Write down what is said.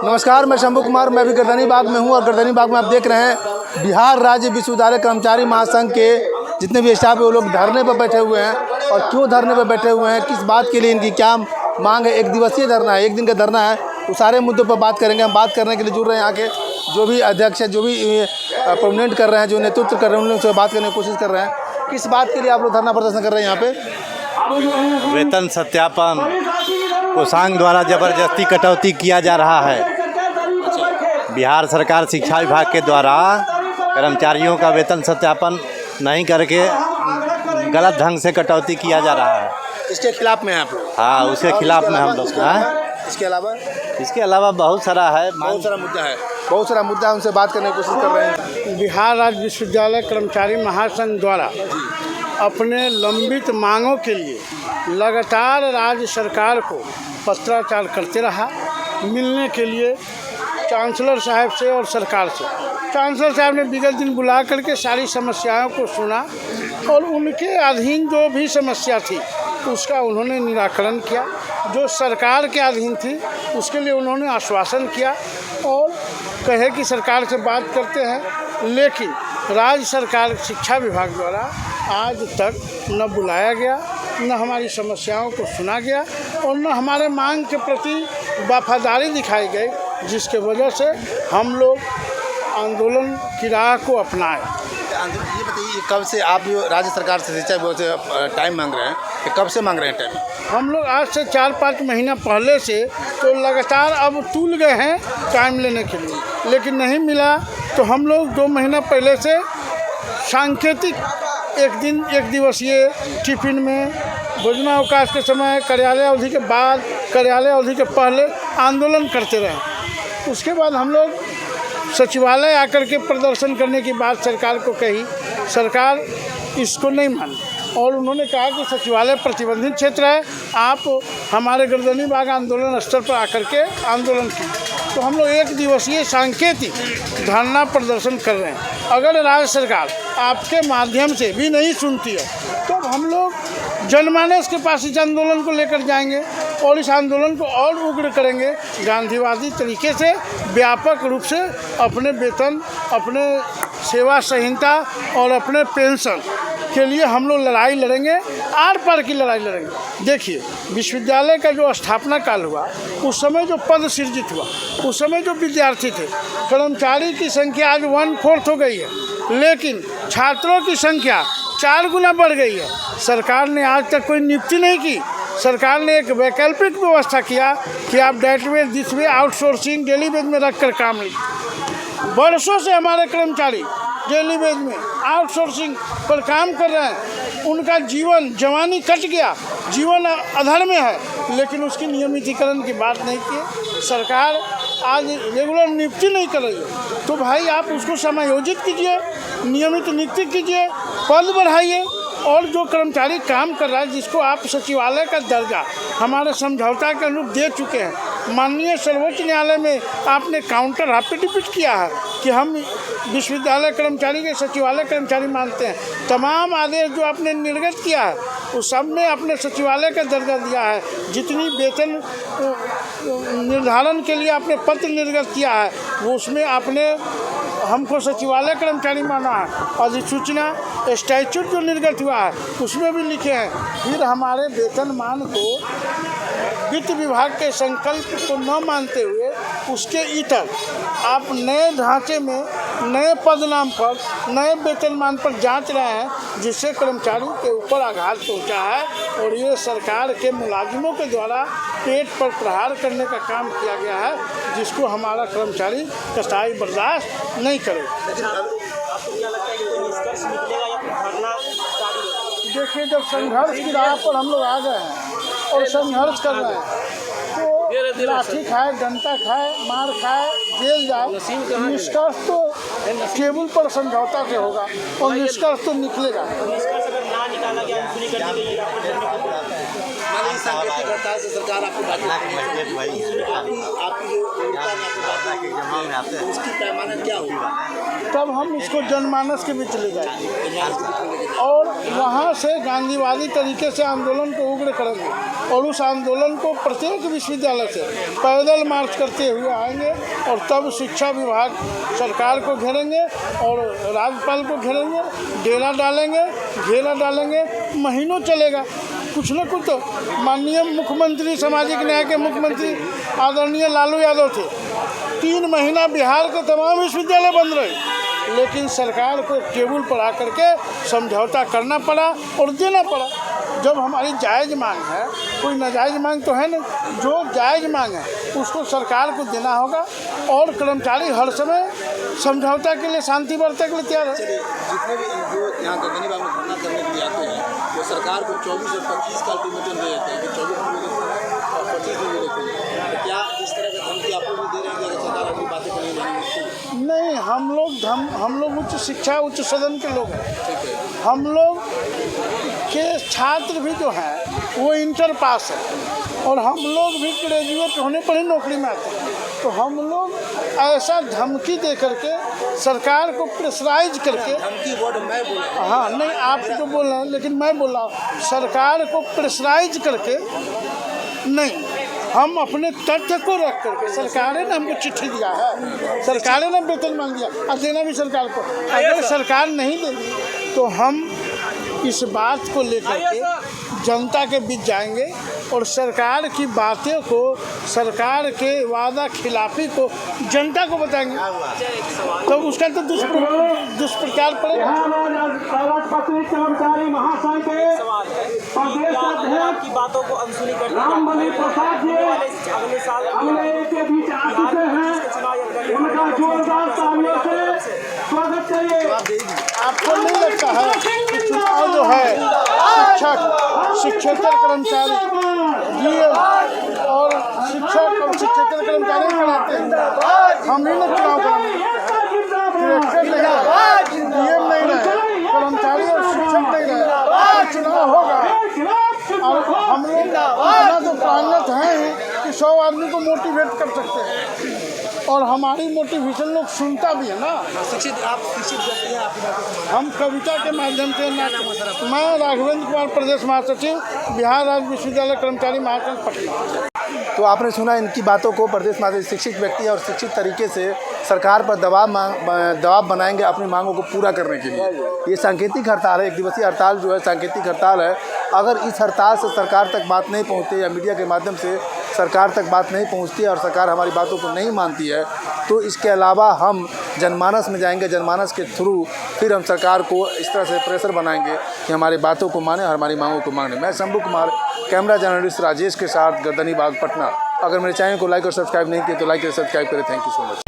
नमस्कार, मैं शंभू कुमार। मैं भी गर्दनी बाग में हूँ और गर्दनी बाग में आप देख रहे हैं बिहार राज्य विश्वविद्यालय कर्मचारी महासंघ के जितने भी स्टाफ है वो लोग धरने पर बैठे हुए हैं। और क्यों धरने पर बैठे हुए हैं, किस बात के लिए, इनकी क्या मांग है। एक दिवसीय धरना है, एक दिन का धरना है। तो सारे मुद्दों पर बात करेंगे। हम बात करने के लिए जुड़ रहे हैं यहाँ के जो भी अध्यक्ष है, जो भी प्रोमिनेंट कर रहे हैं, जो नेतृत्व कर रहे हैं, उन लोगों से बात करने की कोशिश कर रहे हैं। किस बात के लिए आप लोग धरना प्रदर्शन कर रहे हैं यहाँ पे? वेतन सत्यापन कोषांग द्वारा जबरदस्ती कटौती किया जा रहा है। बिहार सरकार शिक्षा विभाग के द्वारा कर्मचारियों का वेतन सत्यापन नहीं करके गलत ढंग से कटौती किया जा रहा है। इसके खिलाफ में आप लोग? हाँ, उसके खिलाफ में हम लोग हैं। इसके अलावा बहुत सारा है, बहुत सारा मुद्दा है। उनसे बात करने की कोशिश कर रहे हैं। बिहार राज्य विश्वविद्यालय कर्मचारी महासंघ द्वारा अपने लंबित मांगों के लिए लगातार राज्य सरकार को पत्राचार करते रहा। मिलने के लिए चांसलर साहब से और सरकार से, चांसलर साहब ने विगत दिन बुला करके सारी समस्याओं को सुना और उनके अधीन जो भी समस्या थी उसका उन्होंने निराकरण किया। जो सरकार के अधीन थी उसके लिए उन्होंने आश्वासन किया और कहे कि सरकार से बात करते हैं। लेकिन राज्य सरकार शिक्षा विभाग द्वारा आज तक न बुलाया गया, न हमारी समस्याओं को सुना गया और न हमारे मांग के प्रति वफादारी दिखाई गई, जिसके वजह से हम लोग आंदोलन की राह को अपनाए। ये बताइए, कब से आप जो राज्य सरकार से शिक्षा विभाग से टाइम मांग रहे हैं, ये कब से मांग रहे हैं टाइम? हम लोग आज से 4-5 महीना पहले से तो लगातार अब तुल गए हैं टाइम लेने के लिए, लेकिन नहीं मिला। तो हम लोग 2 महीना पहले से सांकेतिक एक दिवसीय टिफिन में भोजनावकाश के समय, कार्यालय अवधि के बाद, कार्यालय अवधि के पहले आंदोलन करते रहे। उसके बाद हम लोग सचिवालय आकर के प्रदर्शन करने की बात सरकार को कही। सरकार इसको नहीं मानी और उन्होंने कहा कि सचिवालय प्रतिबंधित क्षेत्र है, आप हमारे गर्दनी बाग आंदोलन स्तर पर आकर के आंदोलन कीजिए। तो हम लोग एक दिवसीय सांकेतिक धरना प्रदर्शन कर रहे हैं। अगर राज्य सरकार आपके माध्यम से भी नहीं सुनती है तो हम लोग जनमानस के पास इस आंदोलन को लेकर जाएंगे और इस आंदोलन को और उग्र करेंगे। गांधीवादी तरीके से व्यापक रूप से अपने वेतन, अपने सेवा संहिता और अपने पेंशन के लिए हम लोग लड़ाई लड़ेंगे, आर पार की लड़ाई लड़ेंगे। देखिए, विश्वविद्यालय का जो स्थापना काल हुआ उस समय जो पद सृजित हुआ, उस समय जो विद्यार्थी थे, कर्मचारी की संख्या आज 1/4 हो गई है, लेकिन छात्रों की संख्या 4 गुना बढ़ गई है। सरकार ने आज तक कोई नियुक्ति नहीं की। सरकार ने एक वैकल्पिक व्यवस्था किया कि आप date wage, this way, outsourcing, daily wage में रख कर काम लीजिए। वर्षों से हमारे कर्मचारी डेली वेज में, आउटसोर्सिंग पर काम कर रहे हैं। उनका जीवन, जवानी कट गया, जीवन अधर में है, लेकिन उसकी नियमितीकरण की बात नहीं की। सरकार आज रेगुलर नियुक्ति नहीं कर रही है, तो भाई आप उसको समायोजित कीजिए, नियमित नियुक्ति कीजिए, पद बढ़ाइए। और जो कर्मचारी काम कर रहा है, जिसको आप सचिवालय का दर्जा हमारे समझौता के अनुरूप दे चुके हैं, माननीय सर्वोच्च न्यायालय में आपने काउंटर एफिडेविट किया है कि हम विश्वविद्यालय कर्मचारी के सचिवालय कर्मचारी मानते हैं। तमाम आदेश जो आपने निर्गत किया है उस सब में आपने सचिवालय का दर्जा दिया है। जितनी वेतन निर्धारण के लिए आपने पत्र निर्गत किया है वो उसमें आपने हमको सचिवालय कर्मचारी माना है। अधिसूचना स्टैट्यूट जो निर्गत हुआ है उसमें भी लिखे हैं। फिर हमारे वेतनमान को वित्त विभाग के संकल्प को न मानते हुए उसके इतर आप नए ढांचे में, नए पदनाम पर, नए वेतनमान पर जांच रहे हैं, जिससे कर्मचारी के ऊपर आघात पहुंचा है। और ये सरकार के मुलाजिमों के द्वारा पेट पर प्रहार करने का काम किया गया है, जिसको हमारा कर्मचारी कतई बर्दाश्त नहीं करेगा। देखिए, जब संघर्ष की राह पर हम लोग आ गए हैं और संघर्ष कर रहे हैं तो लाठी खाए, डंडा खाए, मार खाए, जेल जाए, निष्कर्ष तो टेबल पर समझौता से होगा और निष्कर्ष तो निकलेगा। सरकार आपको तब हम उसको जनमानस के बीच ले जाएंगे और वहाँ से गांधीवादी तरीके से आंदोलन को उग्र करेंगे और उस आंदोलन को प्रत्येक विश्वविद्यालय से पैदल मार्च करते हुए आएंगे और तब शिक्षा विभाग सरकार को घेरेंगे और राज्यपाल को घेरेंगे, डेरा डालेंगे, महीनों चलेगा। कुछ न कुछ तो माननीय मुख्यमंत्री, सामाजिक न्याय के मुख्यमंत्री आदरणीय लालू यादव थे। 3 महीना बिहार के तमाम विश्वविद्यालय बंद रहे, लेकिन सरकार को टेबल पर आकर के समझौता करना पड़ा और देना पड़ा। जब हमारी जायज़ मांग है, कोई नाजायज़ मांग तो है नहीं, जो जायज़ मांग है उसको सरकार को देना होगा और कर्मचारी हर समय समझौता के लिए, शांति बरतने के लिए तैयार है। जितने भी जो यहाँ गर्दनी बाग में धरना करने के लिए आते हैं वो सरकार को 24 और 25 का अल्टीमेटम दे देते हैं कि 24 में भी देखते और 25 में भी देखते हैं। तो क्या इस तरह का धमकी आप लोग भी दे रहे हैं कि अगर सरकार अपनी बातें को नहीं मानेगी? नहीं, हम लोग उच्च शिक्षा, उच्च सदन के लोग हैं। हम लोग के छात्र भी जो हैं वो इंटर पास है और हम लोग भी ग्रेजुएट होने पर ही नौकरी में आते हैं। तो हम लोग ऐसा धमकी दे करके सरकार को प्रेशराइज करके, धमकी वर्ड मैं बोला, हाँ नहीं आप जो बोल रहे हैं, लेकिन मैं बोला सरकार को प्रेशराइज करके नहीं, हम अपने तथ्य को रख करके, सरकार ने हमको चिट्ठी दिया है, सरकार ने वेतन मांग दिया और देना भी सरकार को। अगर सरकार नहीं देगी तो हम इस बात को लेकर के जनता के बीच जाएंगे और सरकार की बातें को, सरकार के वादा खिलाफी को जनता को बताएंगे, तो उसका तो दुष्प्रचार पड़ेगा। कर्मचारी महासंघ के प्रदेश अध्यक्ष की बातों को अनसुनी करते रामबली प्रसाद जी अगले साल हमने के बीच आ चुके हैं, उनका जोरदार तालियों से स्वागत करिए। आपको नहीं लगता है कि चुनाव जो है शिक्षेतर कर्मचारी और शिक्षक और शिक्षेतर कर्मचारी कराते हैं? हम ही ना चुनाव कराने डीएम नहीं रहे, कर्मचारी और शिक्षक नहीं रहे, चुनाव होगा और हम लोग इतना तो प्राणत हैं कि 100 आदमी को मोटिवेट कर सकते हैं और हमारी मोटिवेशन लोग सुनता भी है ना। शिक्षित आप शिक्षित व्यक्ति हैं, आपकी बातें हम कविता के माध्यम से मैं राघवेंद्र कुमार, प्रदेश महासचिव, बिहार राज्य विश्वविद्यालय कर्मचारी महासंघ पटना। तो आपने सुना इनकी बातों को। प्रदेश में शिक्षित व्यक्ति और शिक्षित तरीके से सरकार पर दबाव बनाएंगे अपनी मांगों को पूरा करने के लिए। ये सांकेतिक हड़ताल है, 1 दिवसीय हड़ताल जो है सांकेतिक हड़ताल है। अगर इस हड़ताल से सरकार तक बात नहीं पहुँचती या मीडिया के माध्यम से सरकार तक बात नहीं पहुँचती है और सरकार हमारी बातों को नहीं मानती है, तो इसके अलावा हम जनमानस में जाएंगे। जनमानस के थ्रू फिर हम सरकार को इस तरह से प्रेशर बनाएंगे कि हमारी बातों को माने और हमारी मांगों को माने। मैं शंभू कुमार, कैमरा जर्नलिस्ट राजेश के साथ, गर्दनी बाग, पटना। अगर मेरे चैनल को लाइक और सब्सक्राइब नहीं किए तो लाइक और सब्सक्राइब करें। Thank you so much.